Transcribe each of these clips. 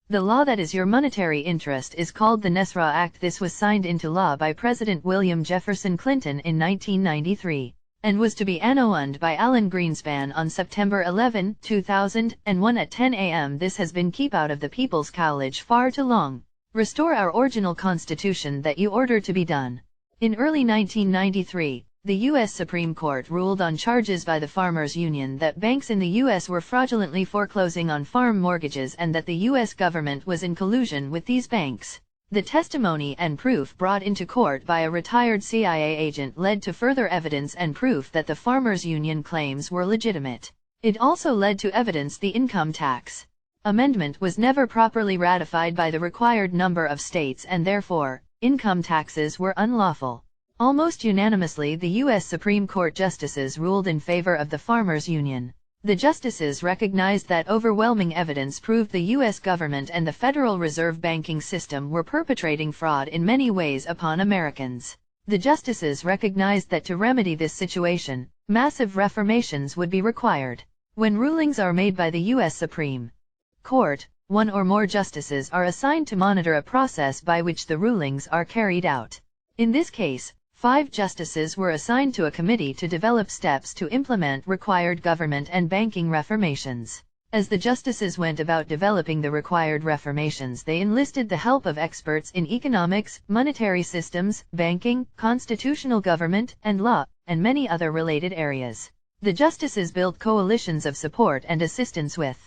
The law that is your monetary interest is called the NESRA Act. This was signed into law by President William Jefferson Clinton in 1993, and was to be annulled by Alan Greenspan on September 11, 2001 at 10 a.m. This has been keep out of the People's College far too long. Restore our original constitution that you ordered to be done. In early 1993, the U.S. Supreme Court ruled on charges by the Farmers Union that banks in the U.S. were fraudulently foreclosing on farm mortgages and that the U.S. government was in collusion with these banks. The testimony and proof brought into court by a retired CIA agent led to further evidence and proof that the Farmers Union claims were legitimate. It also led to evidence the income tax amendment was never properly ratified by the required number of states and therefore, income taxes were unlawful. Almost unanimously, the U.S. Supreme Court justices ruled in favor of the Farmers Union. The justices recognized that overwhelming evidence proved the U.S. government and the Federal Reserve banking system were perpetrating fraud in many ways upon Americans. The justices recognized that to remedy this situation, massive reformations would be required. When rulings are made by the U.S. Supreme Court, one or more justices are assigned to monitor a process by which the rulings are carried out. In this case, 5 justices were assigned to a committee to develop steps to implement required government and banking reformations. As the justices went about developing the required reformations, they enlisted the help of experts in economics, monetary systems, banking, constitutional government, and law, and many other related areas. The justices built coalitions of support and assistance with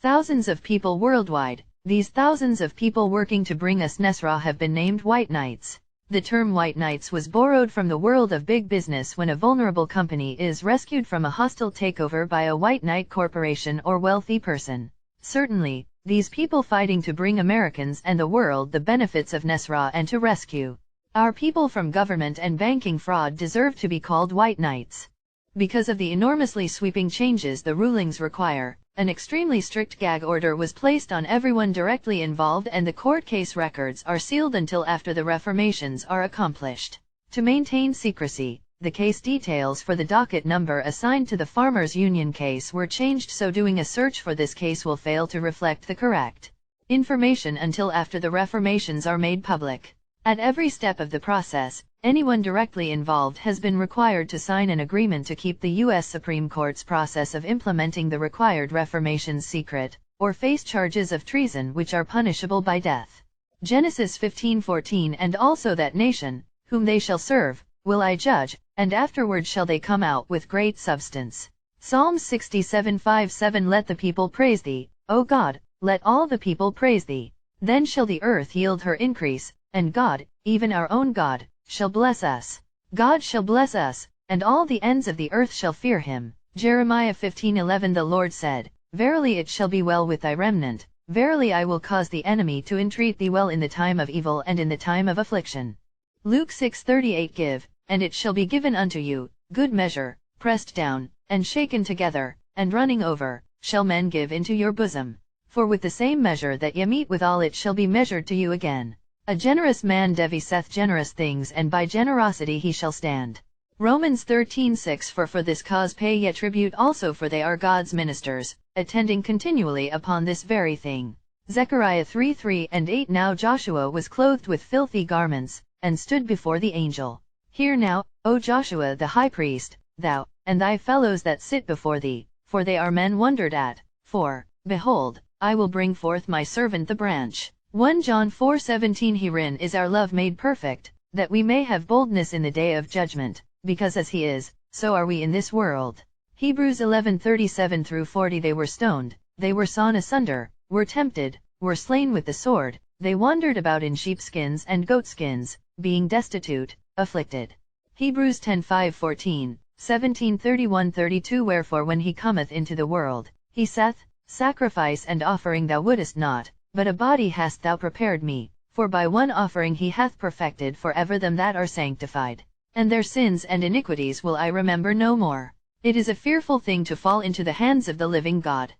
thousands of people worldwide. These thousands of people working to bring us NESRA have been named White Knights. The term White Knights was borrowed from the world of big business when a vulnerable company is rescued from a hostile takeover by a white knight corporation or wealthy person. Certainly, these people fighting to bring Americans and the world the benefits of NESRA and to rescue our people from government and banking fraud deserve to be called White Knights. Because of the enormously sweeping changes the rulings require, an extremely strict gag order was placed on everyone directly involved and the court case records are sealed until after the reformations are accomplished. To maintain secrecy, the case details for the docket number assigned to the Farmers Union case were changed, so doing a search for this case will fail to reflect the correct information until after the reformations are made public. At every step of the process, anyone directly involved has been required to sign an agreement to keep the U.S. Supreme Court's process of implementing the required reformations secret, or face charges of treason which are punishable by death. Genesis 15:14 And also that nation, whom they shall serve, will I judge, and afterward shall they come out with great substance. Psalms 67:5-7 Let the people praise thee, O God, let all the people praise thee. Then shall the earth yield her increase, and God, even our own God, shall bless us. God shall bless us, and all the ends of the earth shall fear him. Jeremiah 15:11 The Lord said, Verily it shall be well with thy remnant, verily I will cause the enemy to entreat thee well in the time of evil and in the time of affliction. Luke 6:38 Give, and it shall be given unto you, good measure, pressed down, and shaken together, and running over, shall men give into your bosom. For with the same measure that ye mete withal it shall be measured to you again. A generous man deviseth generous things, and by generosity he shall stand. Romans 13:6 For this cause pay ye tribute also, for they are God's ministers, attending continually upon this very thing. Zechariah 3:3 and 8 Now Joshua was clothed with filthy garments, and stood before the angel. Hear now, O Joshua the high priest, thou, and thy fellows that sit before thee, for they are men wondered at. For, behold, I will bring forth my servant the branch. 1 John 4:17 Herein is our love made perfect, that we may have boldness in the day of judgment, because as he is, so are we in this world. Hebrews 11:37-40 They were stoned, they were sawn asunder, were tempted, were slain with the sword, they wandered about in sheepskins and goatskins, being destitute, afflicted. Hebrews 10:5-14, 17:31-32 Wherefore when he cometh into the world, he saith, Sacrifice and offering thou wouldest not, but a body hast thou prepared me, for by one offering he hath perfected for ever them that are sanctified. And their sins and iniquities will I remember no more. It is a fearful thing to fall into the hands of the living God.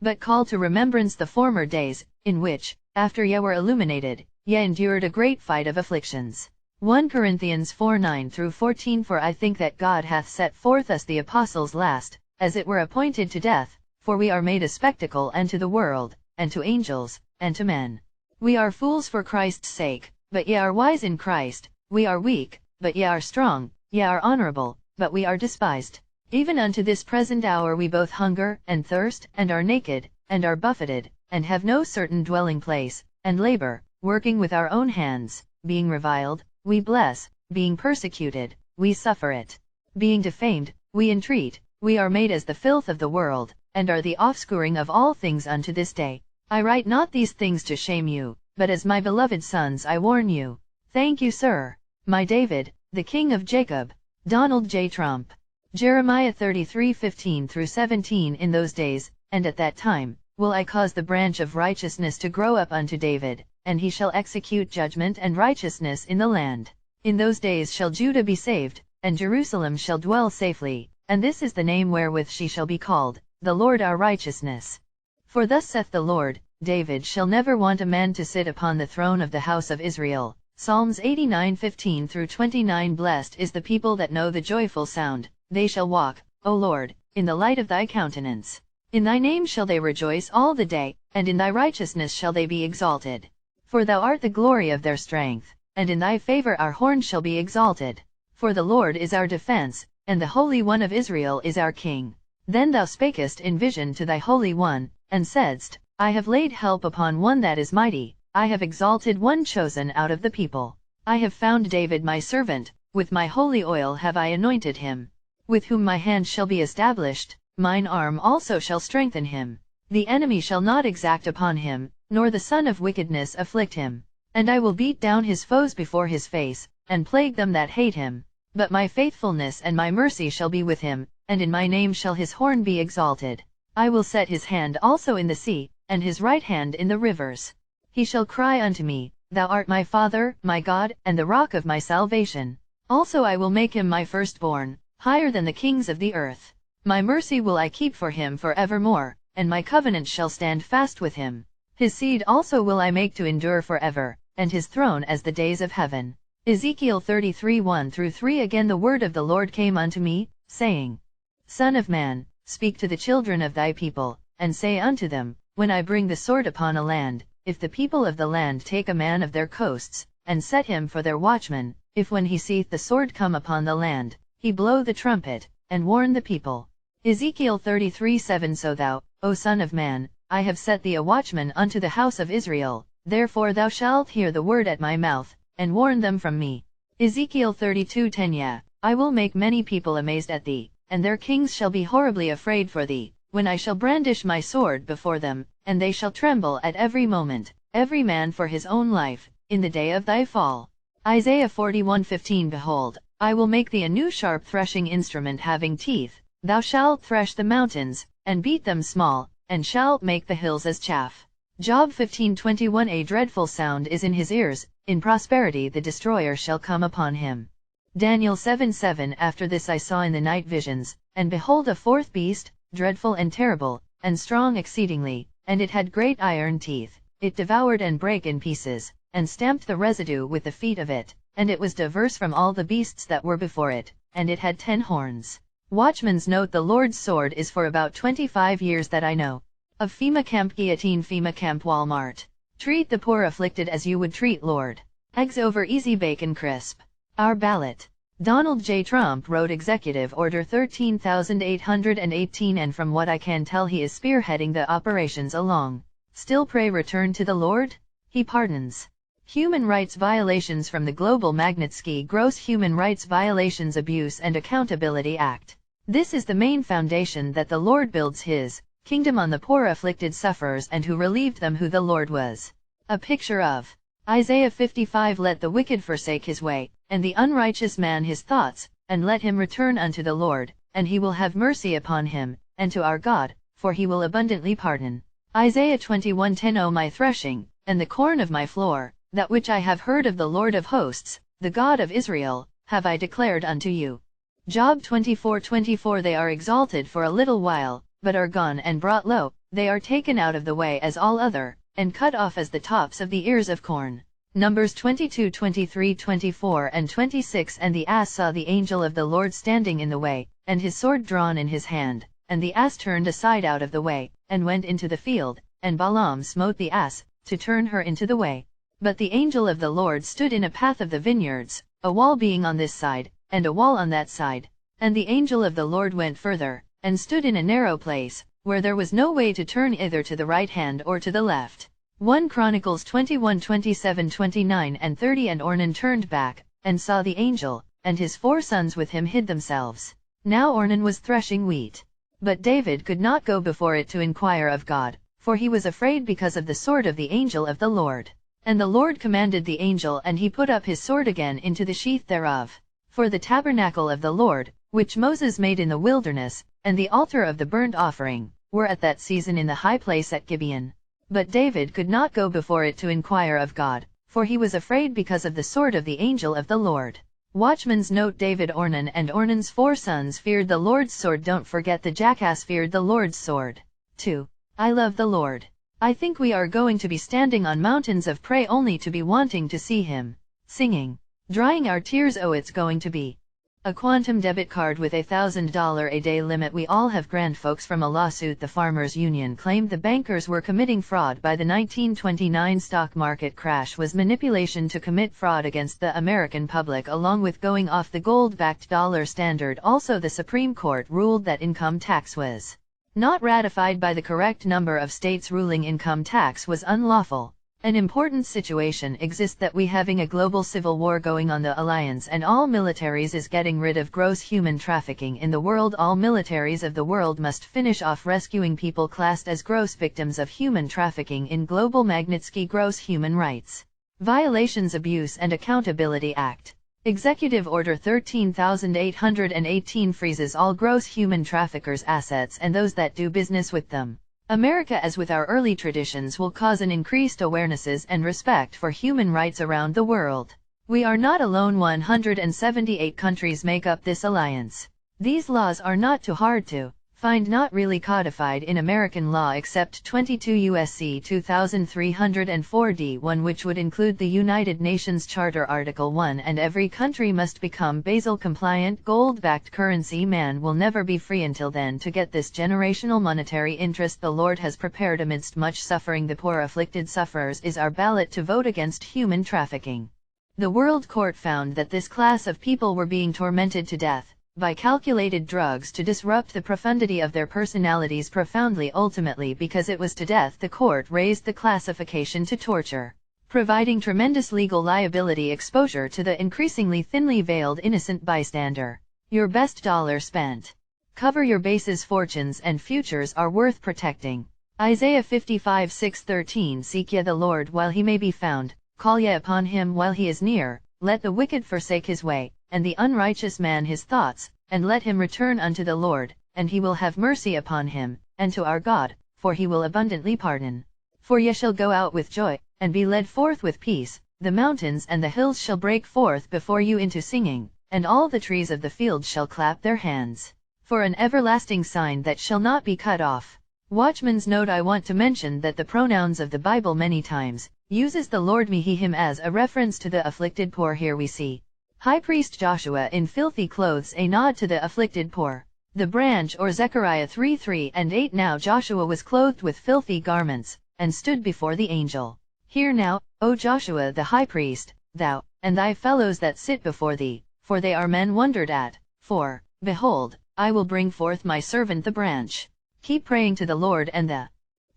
But call to remembrance the former days, in which, after ye were illuminated, ye endured a great fight of afflictions. 1 Corinthians 4:9-14 For I think that God hath set forth us the apostles last, as it were appointed to death, for we are made a spectacle unto the world, and to angels, and to men. We are fools for Christ's sake, but ye are wise in Christ. We are weak, but ye are strong. Ye are honorable, but we are despised. Even unto this present hour we both hunger, and thirst, and are naked, and are buffeted, and have no certain dwelling place, and labor, working with our own hands. Being reviled, we bless. Being persecuted, we suffer it. Being defamed, we entreat. We are made as the filth of the world, and are the offscouring of all things unto this day. I write not these things to shame you, but as my beloved sons I warn you. Thank you, sir. My David, the King of Jacob. Donald J. Trump. Jeremiah 33:15-17. In those days, and at that time, will I cause the branch of righteousness to grow up unto David, and he shall execute judgment and righteousness in the land. In those days shall Judah be saved, and Jerusalem shall dwell safely, and this is the name wherewith she shall be called, the Lord our righteousness. For thus saith the Lord, David shall never want a man to sit upon the throne of the house of Israel. Psalms 89:15-29. Blessed is the people that know the joyful sound. They shall walk, O Lord, in the light of thy countenance. In thy name shall they rejoice all the day, and in thy righteousness shall they be exalted. For thou art the glory of their strength, and in thy favor our horn shall be exalted. For the Lord is our defense, and the Holy One of Israel is our King. Then thou spakest in vision to thy Holy One, and saidst, I have laid help upon one that is mighty, I have exalted one chosen out of the people. I have found David my servant, with my holy oil have I anointed him. With whom my hand shall be established, mine arm also shall strengthen him. The enemy shall not exact upon him, nor the son of wickedness afflict him. And I will beat down his foes before his face, and plague them that hate him. But my faithfulness and my mercy shall be with him, and in my name shall his horn be exalted. I will set his hand also in the sea, and his right hand in the rivers. He shall cry unto me, Thou art my Father, my God, and the rock of my salvation. Also I will make him my firstborn, higher than the kings of the earth. My mercy will I keep for him for evermore, and my covenant shall stand fast with him. His seed also will I make to endure forever, and his throne as the days of heaven. Ezekiel 33:1-3. Again the word of the Lord came unto me, saying, Son of man, speak to the children of thy people, and say unto them, When I bring the sword upon a land, if the people of the land take a man of their coasts, and set him for their watchman, if when he seeth the sword come upon the land, he blow the trumpet, and warn the people. Ezekiel 33:7. So thou, O son of man, I have set thee a watchman unto the house of Israel, therefore thou shalt hear the word at my mouth, and warn them from me. Ezekiel 32:10. Yea, I will make many people amazed at thee, and their kings shall be horribly afraid for thee, when I shall brandish my sword before them, and they shall tremble at every moment, every man for his own life, in the day of thy fall. Isaiah 41:15. Behold, I will make thee a new sharp threshing instrument having teeth. Thou shalt thresh the mountains, and beat them small, and shalt make the hills as chaff. Job 15:21. A dreadful sound is in his ears, in prosperity the destroyer shall come upon him. Daniel 7:7. After this I saw in the night visions, and behold a fourth beast, dreadful and terrible, and strong exceedingly, and it had great iron teeth. It devoured and brake in pieces, and stamped the residue with the feet of it, and it was diverse from all the beasts that were before it, and it had 10 horns. Watchman's note: the Lord's sword is for about 25 years that I know of. FEMA Camp Guillotine, FEMA Camp Walmart. Treat the poor afflicted as you would treat Lord. Eggs over easy bacon crisp. Our ballot. Donald J. Trump wrote Executive Order 13818, and from what I can tell he is spearheading the operations along. Still pray return to the Lord? He pardons human rights violations from the Global Magnitsky Gross Human Rights Violations Abuse and Accountability Act. This is the main foundation that the Lord builds his kingdom on, the poor afflicted sufferers and who relieved them, who the Lord was. A picture of Isaiah 55. Let the wicked forsake his way, and the unrighteous man his thoughts, and let him return unto the Lord, and he will have mercy upon him, and to our God, for he will abundantly pardon. Isaiah 21:10. O my threshing, and the corn of my floor, that which I have heard of the Lord of hosts, the God of Israel, have I declared unto you. Job 24:24. They are exalted for a little while, but are gone and brought low, they are taken out of the way as all other, and cut off as the tops of the ears of corn. Numbers 22:23-24-26. And the ass saw the angel of the Lord standing in the way, and his sword drawn in his hand, and the ass turned aside out of the way, and went into the field, and Balaam smote the ass, to turn her into the way. But the angel of the Lord stood in a path of the vineyards, a wall being on this side, and a wall on that side. And the angel of the Lord went further, and stood in a narrow place, where there was no way to turn either to the right hand or to the left. 1 Chronicles 21:27-29 and 30. And Ornan turned back, and saw the angel, and his 4 sons with him hid themselves. Now Ornan was threshing wheat. But David could not go before it to inquire of God, for he was afraid because of the sword of the angel of the Lord. And the Lord commanded the angel, and he put up his sword again into the sheath thereof. For the tabernacle of the Lord, which Moses made in the wilderness, and the altar of the burnt offering, were at that season in the high place at Gibeon. But David could not go before it to inquire of God, for he was afraid because of the sword of the angel of the Lord. Watchman's note: David Ornan and Ornan's 4 sons feared the Lord's sword. Don't forget the jackass feared the Lord's sword. 2. I love the Lord. I think we are going to be standing on mountains of prey only to be wanting to see him. Singing. Drying our tears. Oh, it's going to be a quantum debit card with a $1,000 a day limit. We all have grand folks from a lawsuit. The Farmers Union claimed the bankers were committing fraud by the 1929 stock market crash was manipulation to commit fraud against the American public along with going off the gold-backed dollar standard. Also, the Supreme Court ruled that income tax was not ratified by the correct number of states, ruling income tax was unlawful. An important situation exists that we having a global civil war going on. The alliance and all militaries is getting rid of gross human trafficking in the world. All militaries of the world must finish off rescuing people classed as gross victims of human trafficking in Global Magnitsky Gross Human Rights Violations Abuse and Accountability Act. Executive Order 13818 freezes all gross human traffickers' assets and those that do business with them. America, as with our early traditions, will cause an increased awarenesses and respect for human rights around the world. We are not alone. 178 countries make up this alliance. These laws are not too hard to find, not really codified in American law except 22 U.S.C. 2304 D1, which would include the United Nations Charter Article 1, and every country must become Basel compliant. Gold-backed currency. Man will never be free until then. To get this generational monetary interest the Lord has prepared amidst much suffering the poor afflicted sufferers is our ballot to vote against human trafficking. The World Court found that this class of people were being tormented to death by calculated drugs to disrupt the profundity of their personalities profoundly. Ultimately, because it was to death, the court raised the classification to torture, providing tremendous legal liability exposure to the increasingly thinly veiled innocent bystander. Your best dollar spent. Cover your bases. Fortunes and futures are worth protecting. Isaiah 55:6-13. Seek ye the Lord while he may be found, call ye upon him while he is near. Let the wicked forsake his way, and the unrighteous man his thoughts, and let him return unto the Lord, and he will have mercy upon him, and to our God, for he will abundantly pardon. For ye shall go out with joy, and be led forth with peace. The mountains and the hills shall break forth before you into singing, and all the trees of the field shall clap their hands. For an everlasting sign that shall not be cut off. Watchman's note: I want to mention that the pronouns of the Bible many times uses the Lord, me, he, him as a reference to the afflicted poor. Here we see High Priest Joshua in filthy clothes, a nod to the afflicted poor. The branch, or Zechariah 3:3-8. Now Joshua was clothed with filthy garments, and stood before the angel. Hear now, O Joshua the high priest, thou, and thy fellows that sit before thee, for they are men wondered at. For, behold, I will bring forth my servant the branch. Keep praying to the Lord and the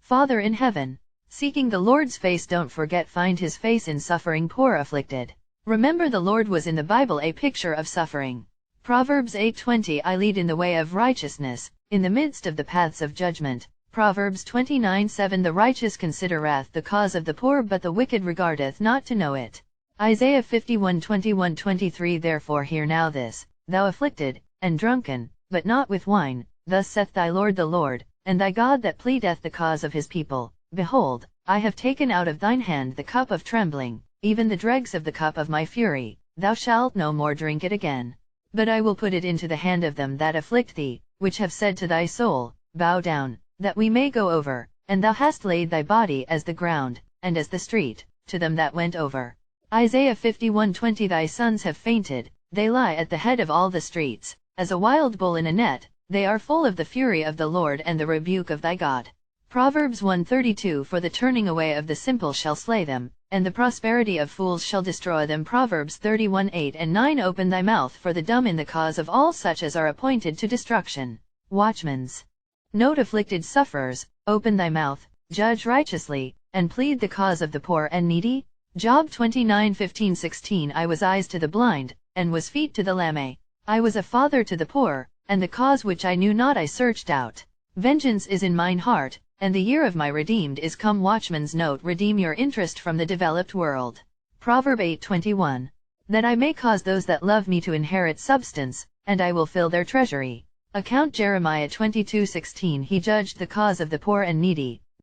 Father in heaven. Seeking the Lord's face. Don't forget, find his face in suffering poor afflicted. Remember, the Lord was in the Bible a picture of suffering. Proverbs 8:20. I lead in the way of righteousness, in the midst of the paths of judgment. Proverbs 29:7. The righteous considereth the cause of the poor, but the wicked regardeth not to know it. Isaiah 51:21-23. Therefore hear now this, thou afflicted, and drunken, but not with wine. Thus saith thy Lord the Lord, and thy God that pleadeth the cause of his people. Behold, I have taken out of thine hand the cup of trembling, even the dregs of the cup of my fury. Thou shalt no more drink it again. But I will put it into the hand of them that afflict thee, which have said to thy soul, bow down, that we may go over. And thou hast laid thy body as the ground, and as the street, to them that went over. Isaiah 51:20. Thy sons have fainted, they lie at the head of all the streets, as a wild bull in a net. They are full of the fury of the Lord and the rebuke of thy God. Proverbs 1:32 For the turning away of the simple shall slay them, and the prosperity of fools shall destroy them. Proverbs 31:8 and 9 Open thy mouth for the dumb in the cause of all such as are appointed to destruction. Watchman's note. Afflicted sufferers, open thy mouth, judge righteously, and plead the cause of the poor and needy. Job 29:15-16 I was eyes to the blind, and was feet to the lame. I was a father to the poor, and the cause which I knew not I searched out. Vengeance is in mine heart, and the year of my redeemed is come. Watchman's note. Redeem your interest from the developed world. Proverb 8:21 That I may cause those that love me to inherit substance, and I will fill their treasury. Account Jeremiah 22:16 He judged the cause of the poor and needy,